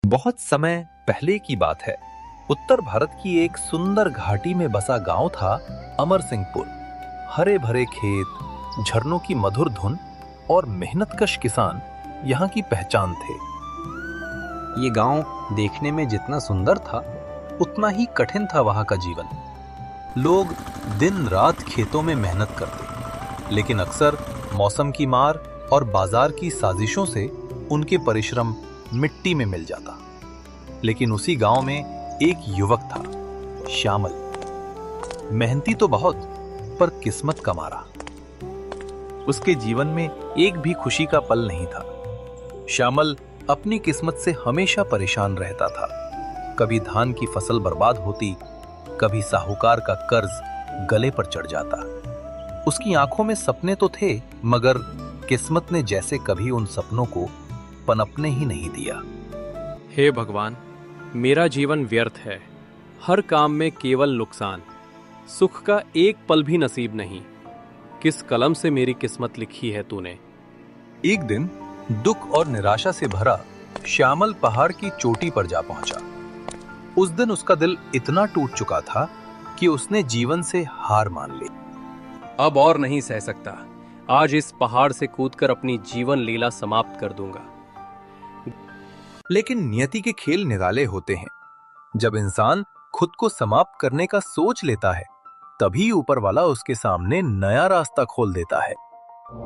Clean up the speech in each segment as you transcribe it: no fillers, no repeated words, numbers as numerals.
बहुत समय पहले की बात है। उत्तर भारत की एक सुंदर घाटी में बसा गांव था अमरसिंहपुर। हरे भरे खेत, झरनों की मधुर धुन और मेहनतकश किसान यहाँ की पहचान थे। ये गांव देखने में जितना सुंदर था, उतना ही कठिन था वहां का जीवन। लोग दिन रात खेतों में मेहनत करते, लेकिन अक्सर मौसम की मार और बाजार की साजिशों से उनके परिश्रम मिट्टी में मिल जाता। लेकिन उसी गांव में एक युवक था, श्यामल। मेहनती तो बहुत, पर किस्मत का मारा। उसके जीवन में एक भी खुशी का पल नहीं था। श्यामल अपनी किस्मत से हमेशा परेशान रहता था। कभी धान की फसल बर्बाद होती, कभी साहूकार का कर्ज गले पर चढ़ जाता। उसकी आंखों में सपने तो थे, मगर किस्मत ने जैसे कभी उन सपनों को पनपने ही नहीं दिया। हे भगवान, मेरा जीवन व्यर्थ है। हर काम में केवल नुकसान, सुख का एक पल भी नसीब नहीं। किस कलम से मेरी किस्मत लिखी है तूने। एक दिन दुख और निराशा से भरा श्यामल पहाड़ की चोटी पर जा पहुंचा। उस दिन उसका दिल इतना टूट चुका था कि उसने जीवन से हार मान ली। अब और नहीं सह सकता। आज इस पहाड़ से कूदकर अपनी जीवन लीला समाप्त कर दूंगा। लेकिन नियति के खेल निराले होते हैं। जब इंसान खुद को समाप्त करने का सोच लेता है, तभी ऊपर वाला उसके सामने नया रास्ता खोल देता है।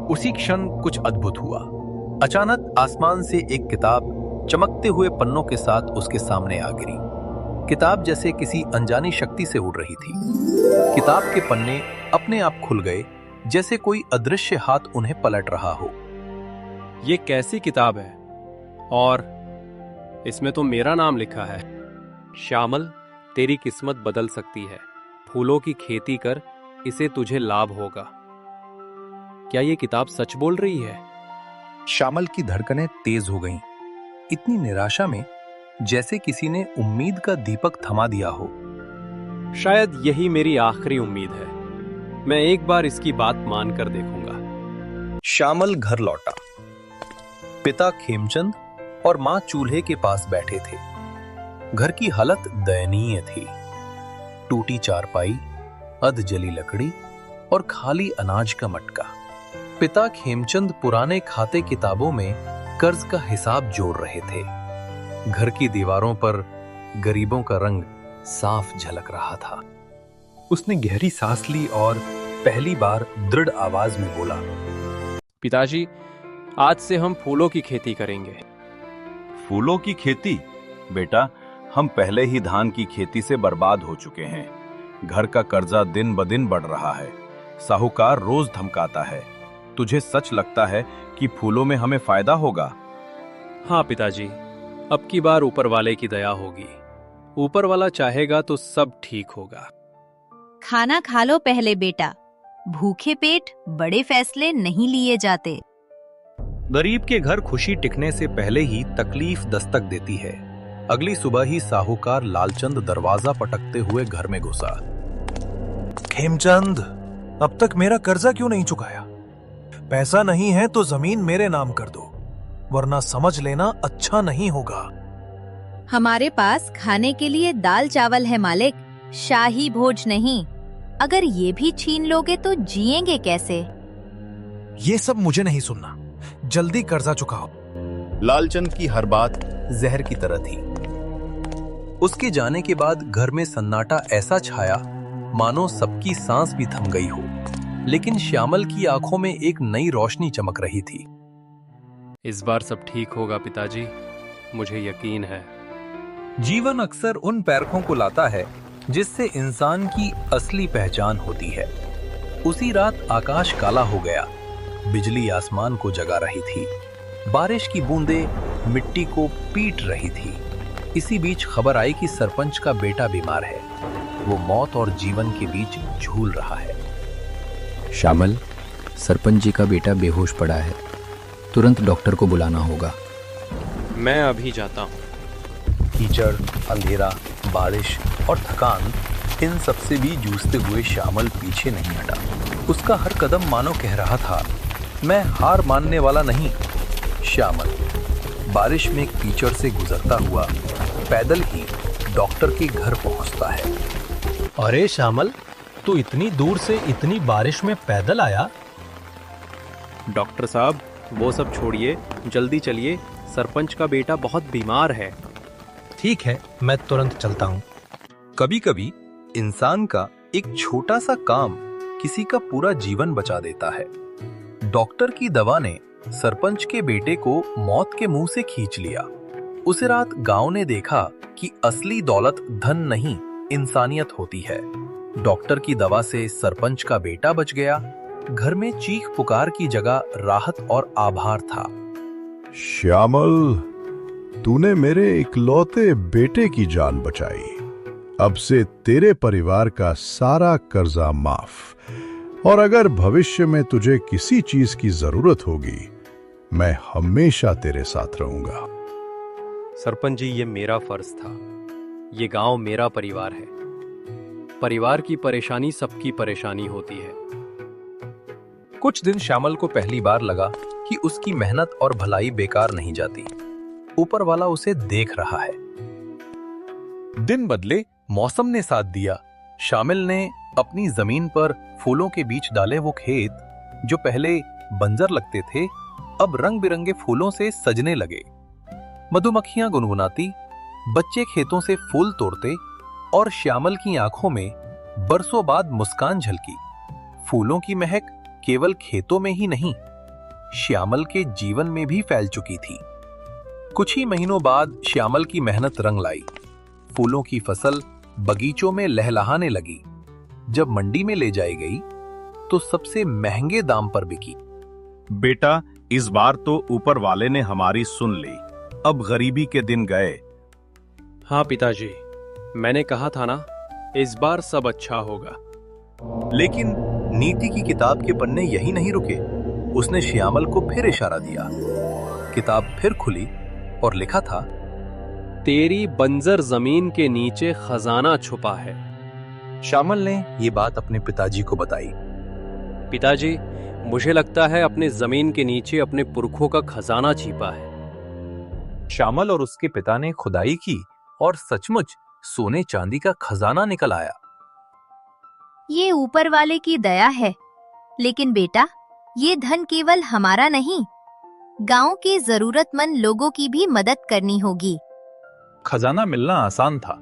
उसी क्षण कुछ अद्भुत हुआ। अचानक आसमान से एक किताब चमकते हुए पन्नों के साथ उसके सामने आ गिरी। किताब जैसे किसी अनजानी शक्ति से उड़ रही थी। किताब के पन्ने अपने आप खुल गए, जैसे कोई अदृश्य हाथ उन्हें पलट रहा हो। ये कैसी किताब है? और इसमें तो मेरा नाम लिखा है। श्यामल, तेरी किस्मत बदल सकती है। फूलों की खेती कर, इसे तुझे लाभ होगा। क्या ये किताब सच बोल रही है? श्यामल की धड़कनें तेज हो गईं। इतनी निराशा में जैसे किसी ने उम्मीद का दीपक थमा दिया हो। शायद यही मेरी आखिरी उम्मीद है। मैं एक बार इसकी बात मानकर देखूंगा। श्यामल घर लौटा। पिता खेमचंद और मां चूल्हे के पास बैठे थे। घर की हालत दयनीय थी। टूटी चारपाई, अध जली लकड़ी और खाली अनाज का मटका। पिता खेमचंद पुराने खाते किताबों में कर्ज का हिसाब जोड़ रहे थे। घर की दीवारों पर गरीबों का रंग साफ झलक रहा था। उसने गहरी सांस ली और पहली बार दृढ़ आवाज में बोला, पिताजी, आज से हम फूलों की खेती करेंगे। फूलों की खेती? बेटा, हम पहले ही धान की खेती से बर्बाद हो चुके हैं। घर का कर्जा दिन ब दिन बढ़ रहा है। साहूकार रोज धमकाता है। तुझे सच लगता है कि फूलों में हमें फायदा होगा? हाँ पिताजी, अब की बार ऊपर वाले की दया होगी। ऊपर वाला चाहेगा तो सब ठीक होगा। खाना खा लो पहले बेटा। भूखे पेट बड़े फैसले नहीं लिए जाते। गरीब के घर खुशी टिकने से पहले ही तकलीफ दस्तक देती है। अगली सुबह ही साहूकार लालचंद दरवाजा पटकते हुए घर में घुसा। खेमचंद, अब तक मेरा कर्जा क्यों नहीं चुकाया? पैसा नहीं है तो जमीन मेरे नाम कर दो, वरना समझ लेना अच्छा नहीं होगा। हमारे पास खाने के लिए दाल चावल है मालिक, शाही भोज नहीं। अगर ये भी छीन लोगे तो जिएंगे कैसे? ये सब मुझे नहीं सुनना। जल्दी कर्जा चुकाओ। लालचंद की हर बात जहर की तरह थी। उसके जाने के बाद घर में सन्नाटा ऐसा छाया मानो सबकी सांस भी थम गई हो। लेकिन श्यामल की आंखों में एक नई रोशनी चमक रही थी। इस बार सब ठीक होगा पिताजी, मुझे यकीन है। जीवन अक्सर उन पैरखों को लाता है जिससे इंसान की असली पहचान होती है। उसी रात आकाश काला हो गया। बिजली आसमान को जगा रही थी। बारिश की बूंदें मिट्टी को पीट रही थी। इसी बीच खबर आई कि सरपंच का बेटा बीमार है। वो मौत और जीवन के बीच झूल रहा है। श्यामल, सरपंच जी का बेटा बेहोश पड़ा है। तुरंत डॉक्टर को बुलाना होगा। मैं अभी जाता हूँ। कीचड़, अंधेरा, बारिश और थकान, इन सबसे भी जूझते हुए श्यामल पीछे नहीं हटा। उसका हर कदम मानो कह रहा था, मैं हार मानने वाला नहीं। श्यामल बारिश में कीचड़ से गुजरता हुआ पैदल ही डॉक्टर के घर पहुंचता है। अरे श्यामल, तू इतनी दूर से इतनी बारिश में पैदल आया? डॉक्टर साहब, वो सब छोड़िए, जल्दी चलिए, सरपंच का बेटा बहुत बीमार है। ठीक है, मैं तुरंत चलता हूँ। कभी कभी इंसान का एक छोटा सा काम किसी का पूरा जीवन बचा देता है। डॉक्टर की दवा ने सरपंच के बेटे को मौत के मुंह से खींच लिया। उसे रात गांव ने देखा कि असली दौलत धन नहीं, इंसानियत होती है। डॉक्टर की दवा से सरपंच का बेटा बच गया। घर में चीख पुकार की जगह राहत और आभार था। श्यामल, तूने मेरे इकलौते बेटे की जान बचाई। अब से तेरे परिवार का सारा कर्जा माफ, और अगर भविष्य में तुझे किसी चीज की जरूरत होगी, मैं हमेशा तेरे साथ रहूंगा। सरपंच जी, ये मेरा फर्ज था। ये गांव मेरा परिवार है। परिवार की परेशानी सबकी परेशानी होती है। कुछ दिन श्यामल को पहली बार लगा कि उसकी मेहनत और भलाई बेकार नहीं जाती। ऊपर वाला उसे देख रहा है। दिन बदले, मौसम ने साथ दिया। शामिल ने अपनी जमीन पर फूलों के बीच डाले वो खेत, जो पहले बंजर लगते थे, अब रंग बिरंगे फूलों से सजने लगे। मधुमक्खियां गुनगुनाती, बच्चे खेतों से फूल तोड़ते, और श्यामल की आंखों में बरसों बाद मुस्कान झलकी। फूलों की महक केवल खेतों में ही नहीं, श्यामल के जीवन में भी फैल चुकी थी। कुछ ही महीनों बाद श्यामल की मेहनत रंग लाई। फूलों की फसल बगीचों में लहलहाने लगी। जब मंडी में ले जाई गई तो सबसे महंगे दाम पर बिकी। बेटा, इस बार तो ऊपर वाले ने हमारी सुन ली। अब गरीबी के दिन गए। हाँ पिताजी, मैंने कहा था ना, इस बार सब अच्छा होगा। लेकिन नीति की किताब के पन्ने यही नहीं रुके। उसने श्यामल को फिर इशारा दिया। किताब फिर खुली और लिखा था, तेरी बंजर जमीन के नीचे खजाना छुपा है। श्यामल ने ये बात अपने पिताजी को बताई। पिताजी, मुझे लगता है अपने जमीन के नीचे अपने पुरखों का खजाना छिपा है। श्यामल और उसके पिता ने खुदाई की और सचमुच सोने चांदी का खजाना निकल आया। ये ऊपर वाले की दया है, लेकिन बेटा, ये धन केवल हमारा नहीं, गांव के जरूरतमंद लोगों की भी मदद करनी होगी। खजाना मिलना आसान था,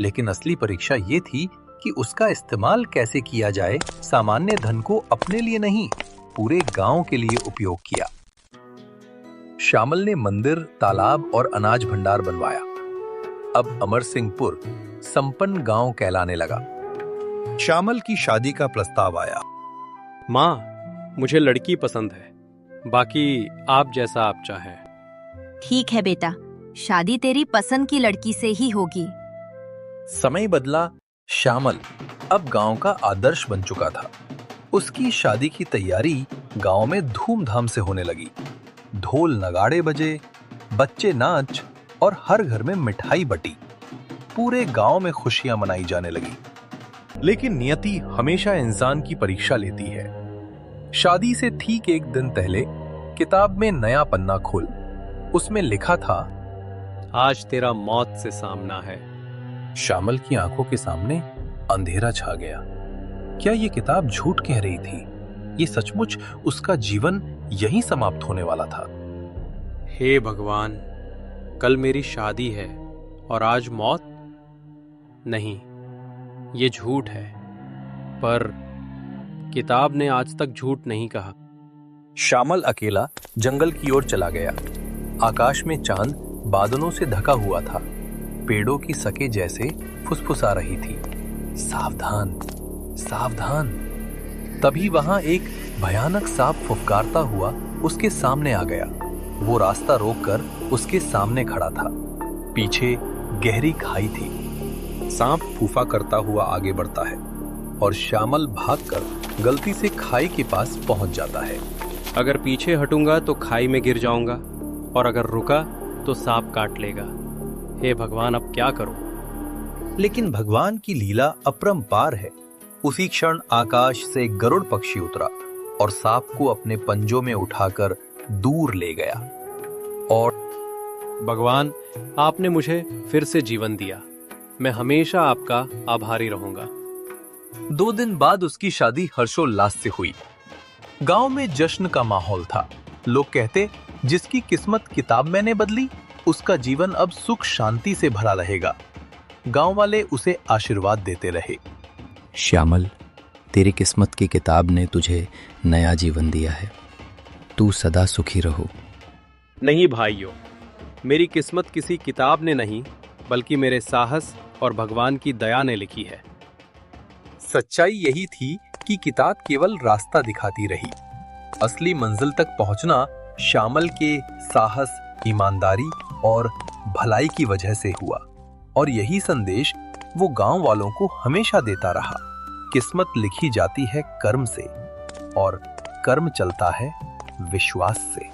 लेकिन असली परीक्षा ये थी कि उसका इस्तेमाल कैसे किया जाए। सामान्य धन को अपने लिए नहीं, पूरे गांव के लिए उपयोग किया। श्यामल ने मंदिर, तालाब और अनाज भंडार बनवाया। अब अमरसिंहपुर संपन्न गांव कहलाने लगा। श्यामल की शादी का प्रस्ताव आया। माँ, मुझे लड़की पसंद है, बाकी आप जैसा आप चाहें। ठीक है बेटा, शादी तेरी पसंद की लड़की से ही होगी। समय बदला। श्यामल अब गांव का आदर्श बन चुका था। उसकी शादी की तैयारी गांव में धूमधाम से होने लगी। ढोल नगाड़े बजे, बच्चे नाच और हर घर में मिठाई बटी। पूरे गांव में खुशियां मनाई जाने लगी। लेकिन नियति हमेशा इंसान की परीक्षा लेती है। शादी से ठीक एक दिन पहले किताब में नया पन्ना खोल। उसमें लिखा था, आज तेरा मौत से सामना है। श्यामल की आंखों के सामने अंधेरा छा गया। क्या ये किताब झूठ कह रही थी? ये सचमुच उसका जीवन यहीं समाप्त होने वाला था। हे भगवान, कल मेरी शादी है और आज मौत? नहीं, ये झूठ है। पर किताब ने आज तक झूठ नहीं कहा। श्यामल अकेला जंगल की ओर चला गया। आकाश में चांद बादलों से ढका हुआ था। पेड़ों की सके जैसे फुसफुसा रही थी, सावधान, सावधान। तभी वहां एक भयानक सांप फुफकारता हुआ उसके सामने आ गया। वो रास्ता रोककर उसके सामने खड़ा था। पीछे गहरी खाई थी। सांप फूफा करता हुआ आगे बढ़ता है और श्यामल भागकर गलती से खाई के पास पहुंच जाता है। अगर पीछे हटूंगा तो खाई में गिर जाऊंगा, और अगर रुका तो सांप काट लेगा। हे भगवान, अब क्या करूं? लेकिन भगवान की लीला अपरंपार है। उसी क्षण आकाश से गरुड़ पक्षी उतरा और सांप को अपने पंजों में उठाकर दूर ले गया। और भगवान, आपने मुझे फिर से जीवन दिया। मैं हमेशा आपका आभारी रहूंगा। 2 दिन बाद उसकी शादी हर्षोल्लास से हुई। गांव में जश्न का माहौल था। लोग कहते, जिसकी किस्मत किताब में ने बदली, उसका जीवन अब सुख शांति से भरा रहेगा। गांव वाले उसे आशीर्वाद देते रहे। श्यामल, तेरी किस्मत की किताब ने तुझे नया जीवन दिया है। तू सदा सुखी रहो। नहीं भाइयों, मेरी किस्मत किसी किताब ने नहीं, बल्कि मेरे साहस और भगवान की दया ने लिखी है। सच्चाई यही थी कि किताब केवल रास्ता दिखाती रही। असली मंजिल तक पहुंचना श्यामल के साहस, ईमानदारी और भलाई की वजह से हुआ। और यही संदेश वो गांव वालों को हमेशा देता रहा। किस्मत लिखी जाती है कर्म से और कर्म चलता है विश्वास से।